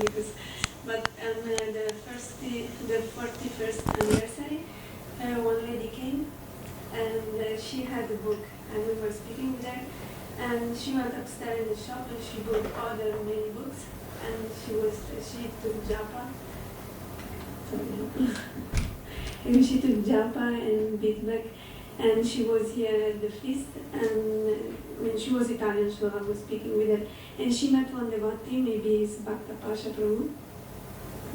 But on the 41st anniversary, one lady came and she had a book, and we were speaking with her, and she went upstairs in the shop and she bought other many books, and she took Japa. Sorry. And she took Japa and Bitbek, and she was here at the feast, and she was Italian, so I was speaking with her, and she met one devotee, maybe it's Bhakta Pasha Prabhu,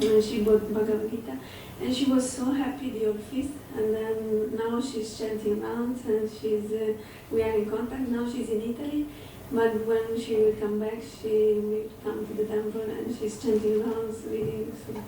and she bought Bhagavad Gita, and she was so happy the whole feast, and then now she's chanting rounds, and we are in contact. Now she's in Italy, but when she will come back, she will come to the temple, and she's chanting rounds, reading. So.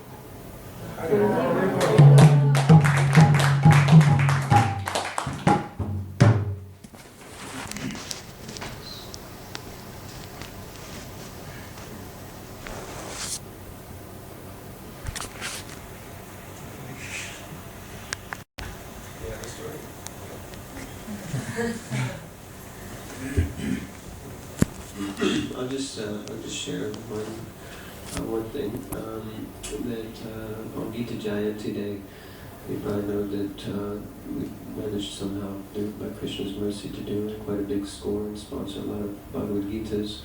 I'll just share one thing that on Gita Jayanti Day, you probably know that we managed somehow, by Krishna's mercy, to do quite a big score and sponsor a lot of Bhagavad Gitas.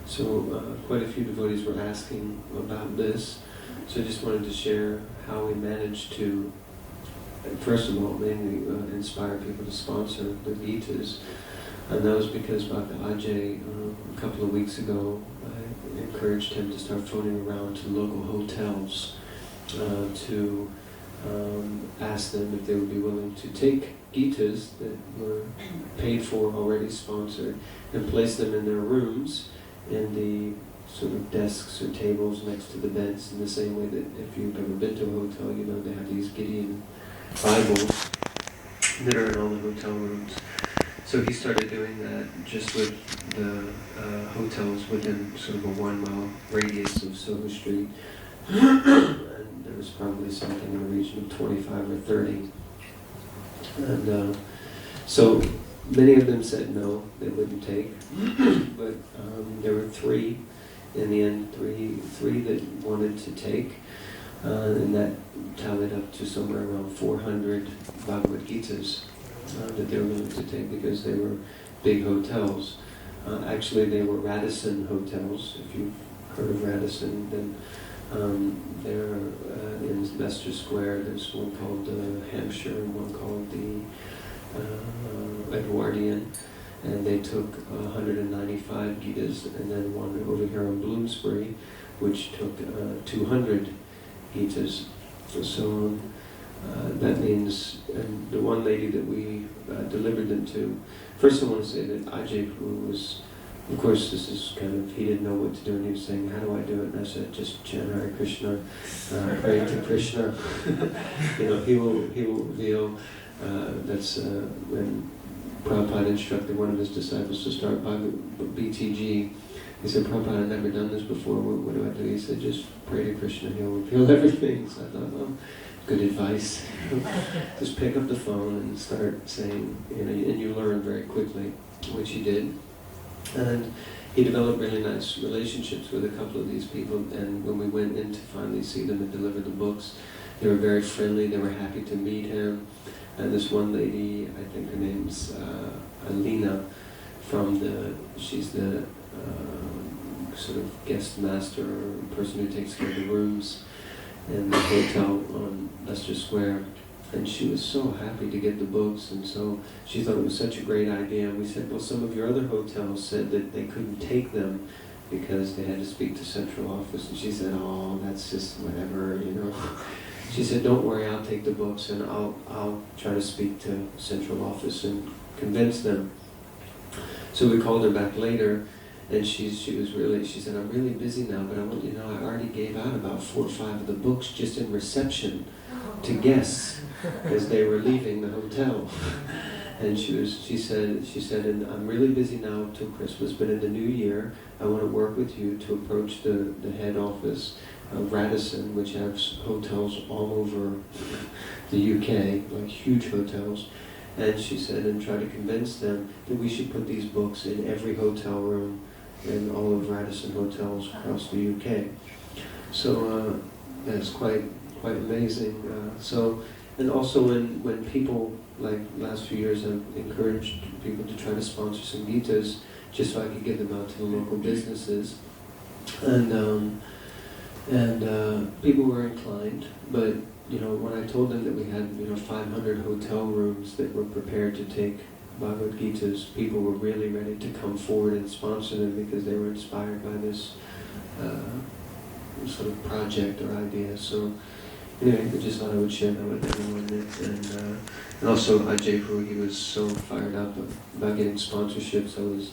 So quite a few devotees were asking about this. So I just wanted to share how we managed to, first of all, mainly inspire people to sponsor the Gitas. And that was because Bhakta Ajay, a couple of weeks ago, I encouraged him to start phoning around to local hotels to ask them if they would be willing to take Gitas that were paid for, already sponsored, and place them in their rooms in the sort of desks or tables next to the beds, in the same way that if you've ever been to a hotel, you know they have these Gideon Bibles that are in all the hotel rooms. So he started doing that just with the hotels within sort of a 1 mile radius of Soho Street. And there was probably something in the region of 25 or 30. And so many of them said no, they wouldn't take. But there were 3, in the end, three that wanted to take. And that tallied up to somewhere around 400 Bhagavad Gitas that they were willing to take, because they were big hotels. Actually, they were Radisson hotels. If you've heard of Radisson, then they're in Leicester Square. There's one called Hampshire and one called the Edwardian. And they took 195 Gitas, and then one over here in Bloomsbury, which took 200 Gitas. So that means, and the one lady that we delivered them to, first I want to say that Ajay Prabhu was, of course this is kind of, he didn't know what to do, and he was saying, how do I do it? And I said, just chant Hare Krishna, pray to Krishna. You know, he will reveal. That's when Prabhupada instructed one of his disciples to start BTG. He said, Prabhupada, I've never done this before, what do I do? He said, just pray to Krishna, he'll reveal everything. So I thought, well, good advice. Just pick up the phone and start saying, and you learn very quickly, which he did. And he developed really nice relationships with a couple of these people, and when we went in to finally see them and deliver the books, they were very friendly, they were happy to meet him. And this one lady, I think her name's Alina, she's the sort of guest master, or person who takes care of the rooms in the hotel on Leicester Square, and she was so happy to get the books, and so she thought it was such a great idea. And we said, well, some of your other hotels said that they couldn't take them because they had to speak to central office, and she said, oh, that's just whatever, you know. She said, don't worry, I'll take the books, and I'll try to speak to central office and convince them. So we called her back later, and she said, I'm really busy now, but I want you to know I already gave out about 4 or 5 of the books just in reception to guests as they were leaving the hotel. And she said, and I'm really busy now till Christmas, but in the new year, I want to work with you to approach the head office of Radisson, which has hotels all over the UK, like huge hotels. And she said, and try to convince them that we should put these books in every hotel room in all of Radisson hotels across the UK. So that's quite amazing. And also when people, like last few years, I've encouraged people to try to sponsor some Gitas, just so I could give them out to the local businesses. And people were inclined, but when I told them that we had 500 hotel rooms that were prepared to take Bhagavad Gitas, people were really ready to come forward and sponsor them because they were inspired by this sort of project or idea. So anyway, I just thought I would share that with everyone. And also Ajay Prabhu, he was so fired up about getting sponsorships. I was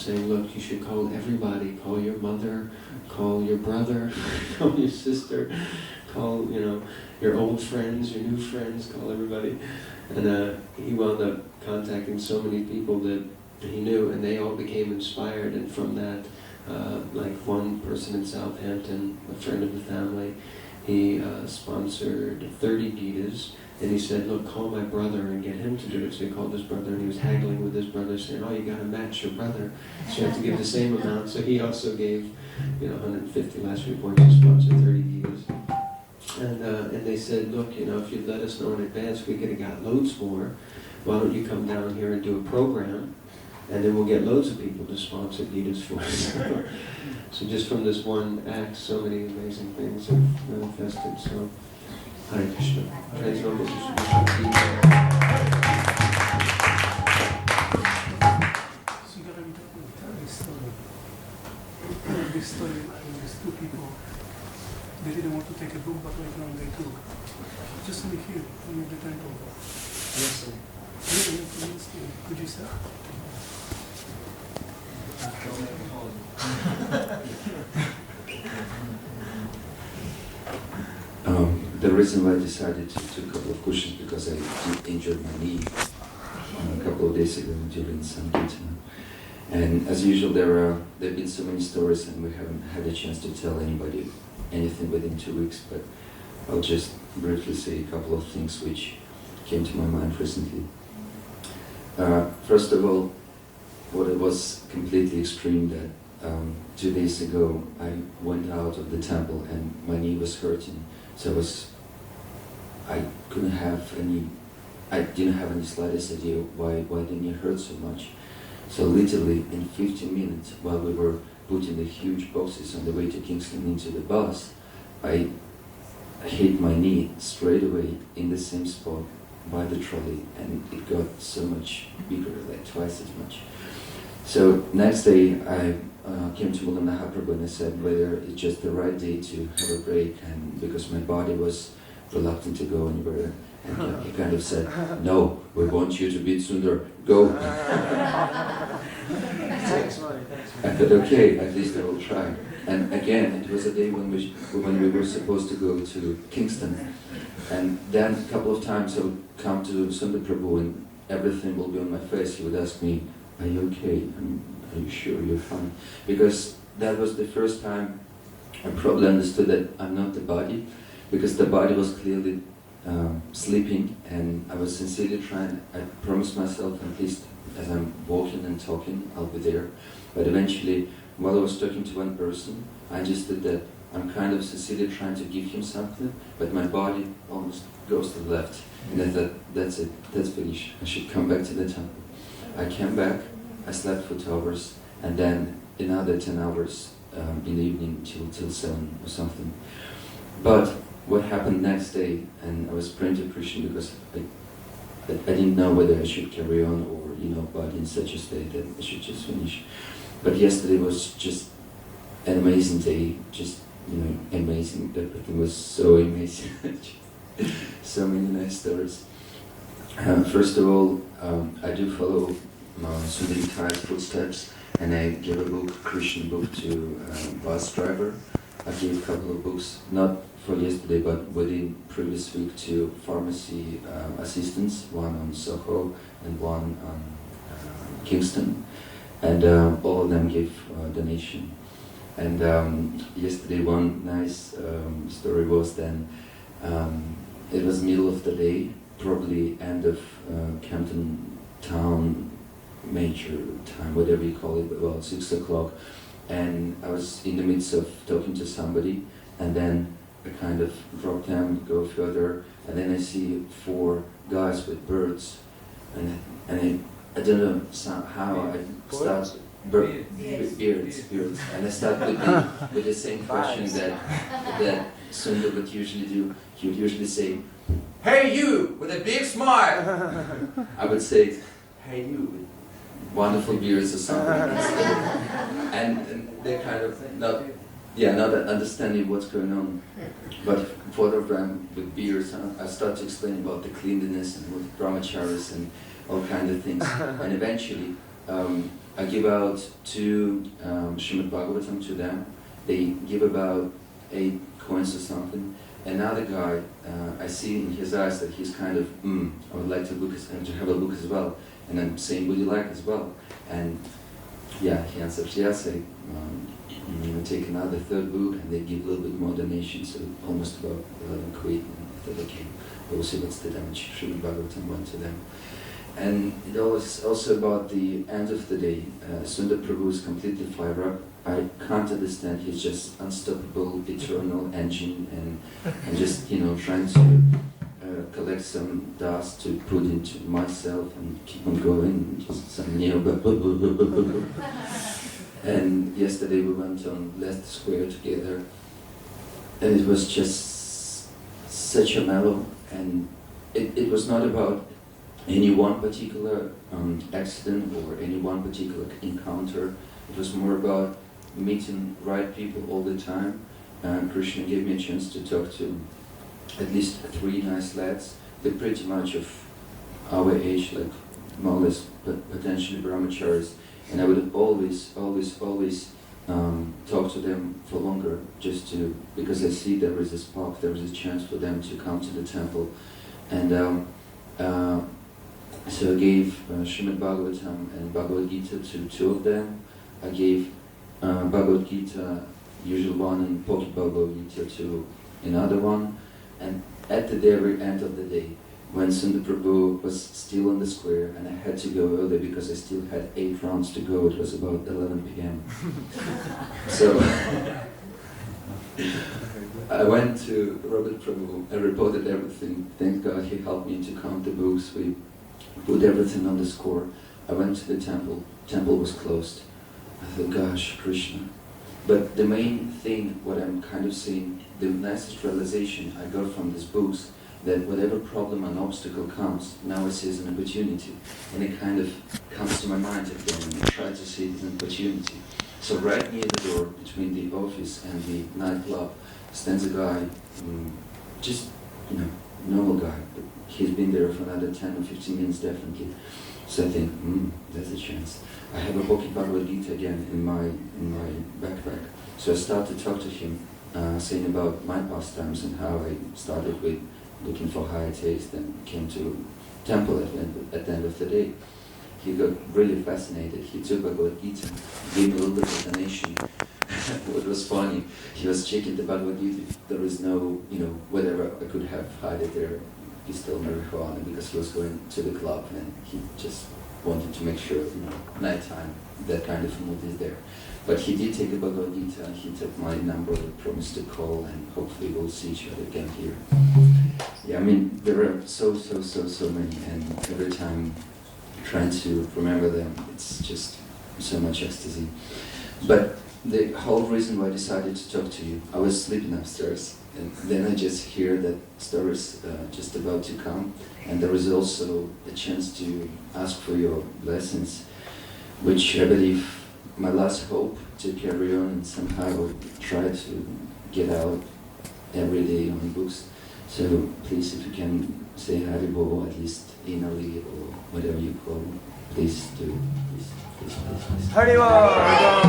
saying, look, you should call everybody. Call your mother, call your brother, call your sister, call your old friends, your new friends, call everybody. And he wound up contacting so many people that he knew, and they all became inspired. And from that, like one person in Southampton, a friend of the family, he sponsored 30 Gitas, and he said, look, call my brother and get him to do it. So he called his brother, and he was haggling with his brother, saying, oh, you got to match your brother, so you have to give the same amount. So he also gave 150 last report to sponsor 30 Gitas. And they said, look, if you'd let us know in advance, we could have got loads more. Why don't you come down here and do a program, and then we'll get loads of people to sponsor Gitas for us. So just from this one act, so many amazing things have manifested. So, Hare Krishna. Praise Lord Krishna. So you gotta be tell this story. This story of these two people. They didn't want to take a book, but later on they took. Just only here, in the temple. Yes, sir. Could you say? The reason why I decided to do a couple of questions because I injured my knee a couple of days ago during Sankirtan. And as usual, there have been so many stories, and we haven't had a chance to tell anybody anything within 2 weeks. But I'll just briefly say a couple of things which came to my mind recently. First of all, what it was completely extreme that 2 days ago I went out of the temple and my knee was hurting. So I didn't have any slightest idea why the knee hurt so much. So literally in 15 minutes, while we were putting the huge boxes on the way to Kingston into the bus, I hit my knee straight away in the same spot by the trolley, and it got so much bigger, like twice as much. So next day I came to Mullah Mahaprabhu and I said whether it's just the right day to have a break, and because my body was reluctant to go anywhere, and he kind of said, no, we want you to beat Sundar, go. I thought, okay, at least I will try. And again, it was a day when we were supposed to go to Kingston. And then a couple of times I would come to Sundar Prabhu and everything will be on my face. He would ask me, are you okay? Are you sure you're fine? Because that was the first time I probably understood that I'm not the body, because the body was clearly sleeping, and I was sincerely trying. I promised myself, at least as I'm walking and talking, I'll be there. But eventually, while I was talking to one person, I understood that I'm kind of sincerely trying to give him something, but my body almost goes to the left. And I thought, that's it, that's finished. I should come back to the temple. I came back, I slept for 2 hours, and then another 10 hours in the evening till 7 or something. But what happened next day, and I was praying to Krishna because I didn't know whether I should carry on or, but in such a state that I should just finish. But yesterday was just an amazing day, just, amazing. Everything was so amazing. So many nice stories. First of all, I do follow Sundari Thai's footsteps, and I gave a book, Christian book, to bus driver. I gave a couple of books, not for yesterday, but within previous week, to pharmacy assistants, one on Soho and one on Kingston, and all of them gave donation. And yesterday one nice story was then, it was middle of the day, probably end of Campton Town major time, whatever you call it, well, 6 o'clock, and I was in the midst of talking to somebody, and then I kind of drop down, go further, and then I see 4 guys with birds, and I don't know how I start beards, and I start with the same question that Sundar would usually do. He would usually say, "Hey you, with a big smile." I would say, "Hey you, with wonderful beards," or something. and they're kind of not understanding what's going on. But for them with beards, I start to explain about the cleanliness and with brahmacharis and all kind of things. And eventually, I give out 2 Srimad Bhagavatam to them. They give about 8 coins or something. Another guy, I see in his eyes that he's kind of, I would like to have a look as well. And I'm saying, would you like as well? And yeah, he answers yes. I take another 3rd book, and they give a little bit more donation, so almost about 11 quid. And I thought, okay, we'll see what's the damage. Srimad Bhagavatam went to them. And it was also about the end of the day. Sundar Prabhu is completely fired up. I can't understand. He's just unstoppable, eternal engine, and just trying to collect some dust to put into myself and keep on going. Just some And yesterday we went on Leicester Square together, and it was just such a mellow. And it was not about any one particular accident or any one particular encounter. It was more about meeting right people all the time. Krishna gave me a chance to talk to at least 3 nice lads. They're pretty much of our age, like more or less potentially brahmacharis. And I would always talk to them for longer, because I see there is a spark, there is a chance for them to come to the temple. And so I gave Srimad Bhagavatam and Bhagavad Gita to 2 of them. I gave Bhagavad Gita, usual one, and Pocket Bhagavad Gita to another one. And at the very end of the day, when Sundar Prabhu was still on the square, and I had to go early because I still had 8 rounds to go, it was about 11 p.m. So I went to Robert Prabhu, I reported everything. Thank God he helped me to count the books. We put everything on the score. I went to the temple. Temple was closed. I thought, gosh, Krishna. But the main thing, what I'm kind of saying, the nicest realization I got from these books, that whatever problem and obstacle comes, now I see as an opportunity. And it kind of comes to my mind again, and I try to see it as an opportunity. So right near the door, between the office and the nightclub, stands a guy, just, normal guy. But he's been there for another 10 or 15 minutes definitely. So I think, there's a chance. I have a Pocket Bhagavad Gita again in my backpack. So I start to talk to him, saying about my pastimes and how I started with looking for higher taste and came to temple at the end of the day. He got really fascinated. He took Bhagavad Gita, gave me a little bit of donation. What was funny, he was checking the Bhagavad Gita. There is no, whatever I could have hide it there, pistol, marijuana, because he was going to the club and he just wanted to make sure, nighttime, that kind of mood is there. But he did take the Bhagavad Gita, and he took my number, promised to call, and hopefully we'll see each other again here. Yeah, I mean, there are so many, and every time trying to remember them, it's just so much ecstasy. But the whole reason why I decided to talk to you, I was sleeping upstairs, and then I just hear that stories just about to come, and there is also a chance to ask for your blessings, which I believe my last hope to carry on and somehow try to get out every day on books. So please, if you can say Haribol, at least inally or whatever you call it, please do. Please. Haribol!